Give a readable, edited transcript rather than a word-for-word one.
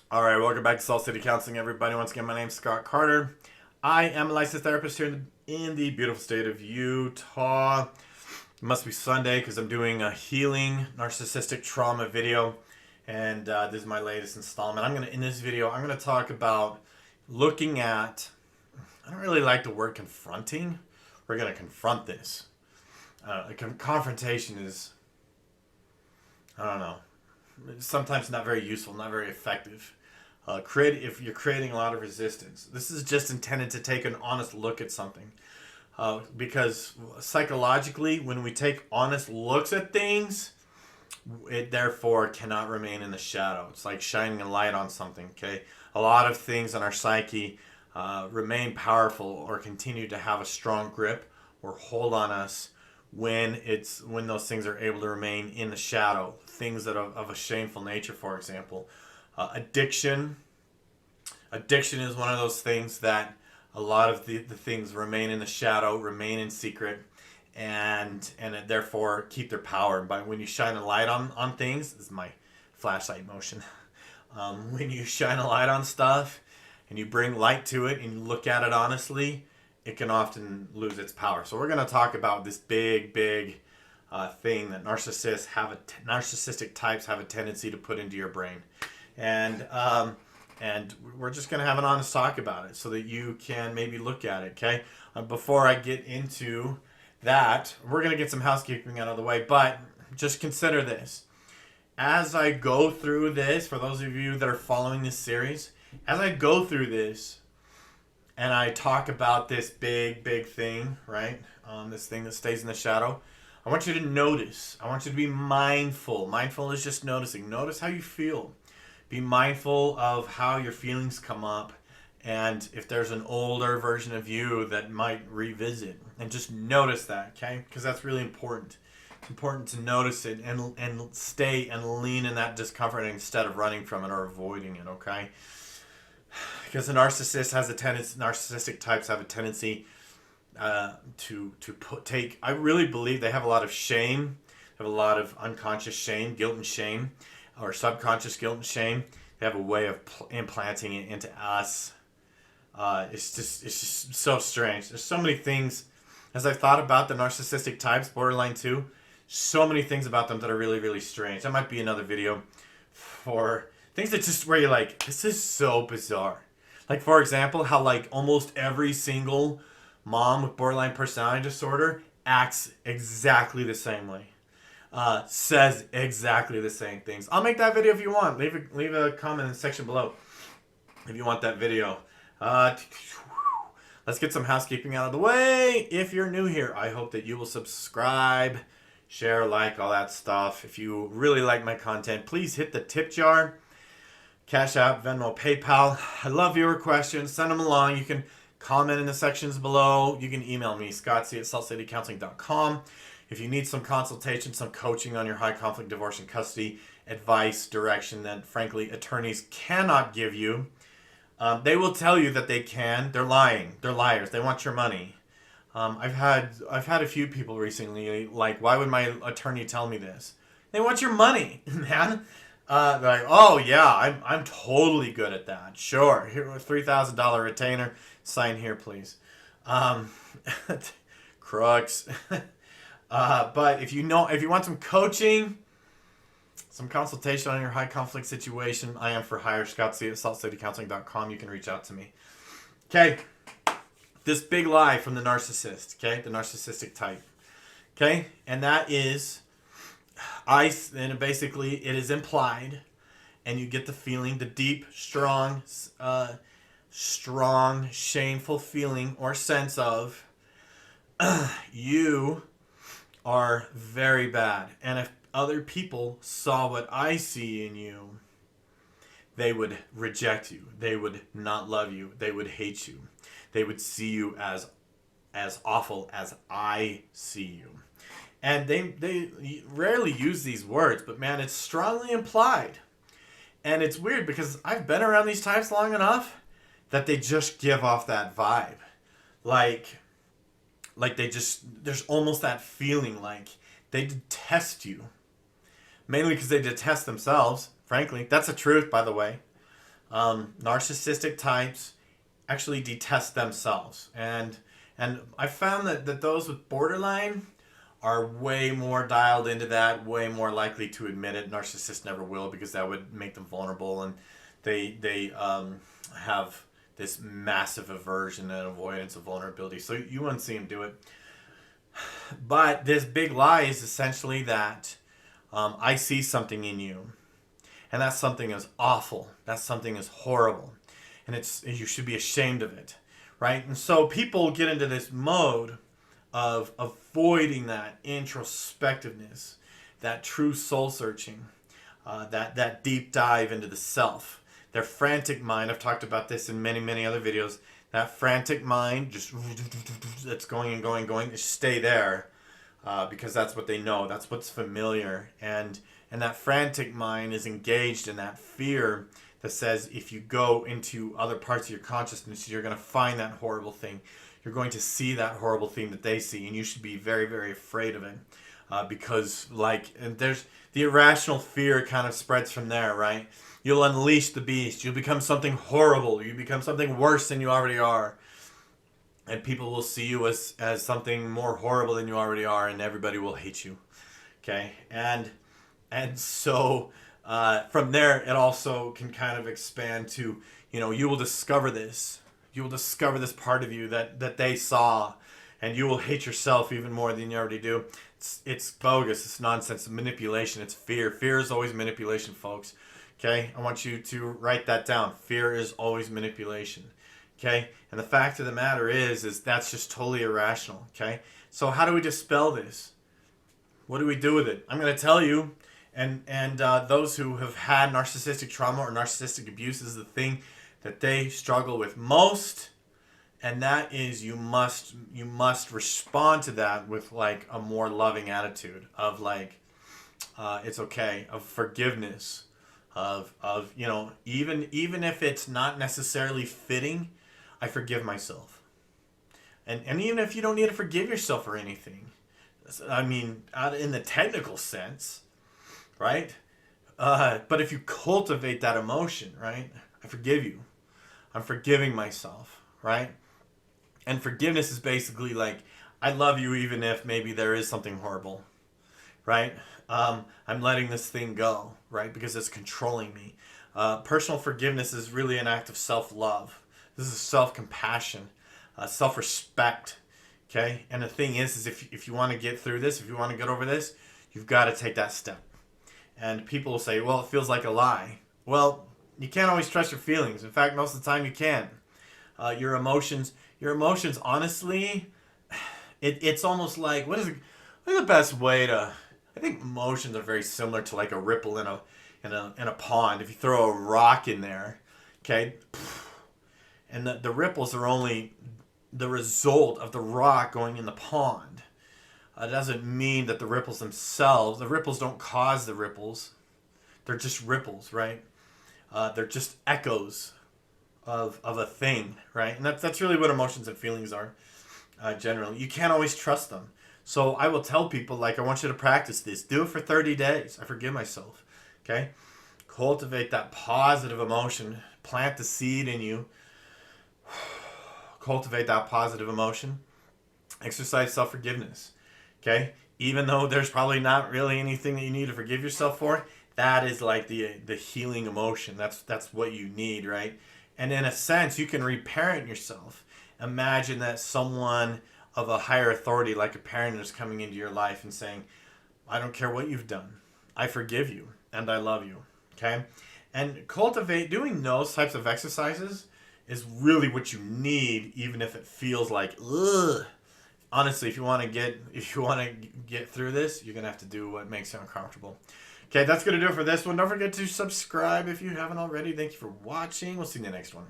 All right, welcome back to Salt City Counseling, everybody. Once again, my name's Scott Carter. I am a licensed therapist here in the beautiful state of Utah. It must be Sunday because I'm doing a healing narcissistic trauma video, and this is my latest installment. In this video, I'm gonna talk about looking at. I don't really like the word confronting. We're gonna confront this. Confrontation is, I don't know, sometimes not very useful, not very effective. If you're creating a lot of resistance, this is just intended to take an honest look at something. Because psychologically, when we take honest looks at things, it therefore cannot remain in the shadow. It's like shining a light on something. Okay, a lot of things in our psyche remain powerful or continue to have a strong grip or hold on us when those things are able to remain in the shadow. Things that are of a shameful nature, for example. Addiction is one of those things that a lot of the things remain in the shadow, remain in secret, and therefore keep their power. But when you shine a light on things, this is my flashlight motion. When you shine a light on stuff and you bring light to it and you look at it honestly, it can often lose its power. So we're going to talk about this big thing that narcissistic types have a tendency to put into your brain. And we're just going to have an honest talk about it so that you can maybe look at it, okay? Before I get into that, we're going to get some housekeeping out of the way, but just consider this. As I go through this, for those of you that are following this series, as I go through this and I talk about this big thing, right? This thing that stays in the shadow, I want you to notice. I want you to be mindful. Mindful is just noticing. Notice how you feel. Be mindful of how your feelings come up, and if there's an older version of you that might revisit, and just notice that, okay? Because that's really important. It's important to notice it and stay and lean in that discomfort instead of running from it or avoiding it, okay? Because narcissistic types have a tendency I really believe they have a lot of shame, have a lot of unconscious shame, guilt and shame, or subconscious guilt and shame. They have a way of implanting it into us. It's just so strange. There's so many things, as I've thought about the narcissistic types, borderline 2, so many things about them that are really strange. That might be another video for things that just where you're like, this is so bizarre. Like, for example, how like almost every single mom with borderline personality disorder acts exactly the same way. Says exactly the same things. I'll make that video if you want. Leave a comment in the section below if you want that video. Let's get some housekeeping out of the way. If you're new here, I hope that you will subscribe, share, like, all that stuff. If you really like my content, please hit the tip jar. Cash App, Venmo, PayPal. I love viewer questions. Send them along. You can comment in the sections below. You can email me, scottc@saltcitycounseling.com. If you need some consultation, some coaching on your high conflict divorce and custody, advice, direction that frankly attorneys cannot give you, they will tell you that they can. They're lying. They're liars. They want your money. I've had a few people recently like, why would my attorney tell me this? They want your money, man. They're like, oh yeah, I'm totally good at that. Sure, here a $3,000 retainer. Sign here, please. Crooks. But if you want some coaching, some consultation on your high conflict situation, I am for hire. scottc at saltcitycounseling.com. You can reach out to me. Okay. This big lie from the narcissist, okay? The narcissistic type. Okay? And that is, basically it is implied, and you get the feeling, the deep, strong, shameful feeling or sense of you are very bad. And if other people saw what I see in you, they would reject you. They would not love you. They would hate you. They would see you as awful as I see you. And they rarely use these words, but man, it's strongly implied. And it's weird because I've been around these types long enough that they just give off that vibe. Like there's almost that feeling like they detest you. Mainly because they detest themselves, frankly. That's the truth, by the way. Narcissistic types actually detest themselves. And I found that those with borderline are way more dialed into that, way more likely to admit it. Narcissists never will, because that would make them vulnerable, and they have this massive aversion and avoidance of vulnerability. So you wouldn't see them do it. But this big lie is essentially that I see something in you, and that something is awful. That something is horrible, and you should be ashamed of it, right? And so people get into this mode of avoiding that introspectiveness, that true soul searching, that deep dive into the self. Their frantic mind, I've talked about this in many, many other videos, that frantic mind, just that's going and going and going, just stay there, because that's what they know, that's what's familiar. And that frantic mind is engaged in that fear that says if you go into other parts of your consciousness, you're going to find that horrible thing. You're going to see that horrible thing that they see, and you should be very, very afraid of it, because and there's the irrational fear kind of spreads from there, right? You'll unleash the beast. You'll become something horrible. You become something worse than you already are, and people will see you as something more horrible than you already are, and everybody will hate you. Okay, and so from there, it also can kind of expand to, you will discover this. You will discover this part of you that they saw, and you will hate yourself even more than you already do. It's bogus. It's nonsense. It's manipulation. It's fear. Fear is always manipulation, folks. Okay? I want you to write that down. Fear is always manipulation. Okay? And the fact of the matter is that's just totally irrational. Okay? So how do we dispel this? What do we do with it? I'm going to tell you, and those who have had narcissistic trauma or narcissistic abuse is the thing that they struggle with most, and that is you must respond to that with like a more loving attitude of like it's okay, of forgiveness, of even if it's not necessarily fitting, I forgive myself. And even if you don't need to forgive yourself for anything, I mean, in the technical sense, right? But if you cultivate that emotion, right? I forgive you. I'm forgiving myself, right? And forgiveness is basically like, I love you even if maybe there is something horrible, right? I'm letting this thing go, right? Because it's controlling me. Personal forgiveness is really an act of self-love. This is self-compassion, self-respect, okay? And the thing is if you want to get through this, if you want to get over this, you've got to take that step. And people will say, well, it feels like a lie. Well, you can't always trust your feelings. In fact, most of the time you can. Your emotions, honestly, it's almost like, what is the best way to, I think emotions are very similar to like a ripple in a pond. If you throw a rock in there, okay, and the ripples are only the result of the rock going in the pond. It doesn't mean that the ripples themselves, the ripples don't cause the ripples. They're just ripples, right? They're just echoes of a thing, right? And that's really what emotions and feelings are, generally. You can't always trust them. So I will tell people, like, I want you to practice this. Do it for 30 days. I forgive myself, okay? Cultivate that positive emotion. Plant the seed in you. Cultivate that positive emotion. Exercise self-forgiveness, okay? Even though there's probably not really anything that you need to forgive yourself for, that is like the healing emotion. That's what you need, right? And in a sense, you can reparent yourself. Imagine that someone of a higher authority, like a parent, is coming into your life and saying, I don't care what you've done. I forgive you and I love you, okay? And doing those types of exercises is really what you need, even if it feels like, ugh. Honestly, if you want to get through this, you're gonna have to do what makes you uncomfortable. Okay, that's gonna do it for this one. Don't forget to subscribe if you haven't already. Thank you for watching. We'll see you in the next one.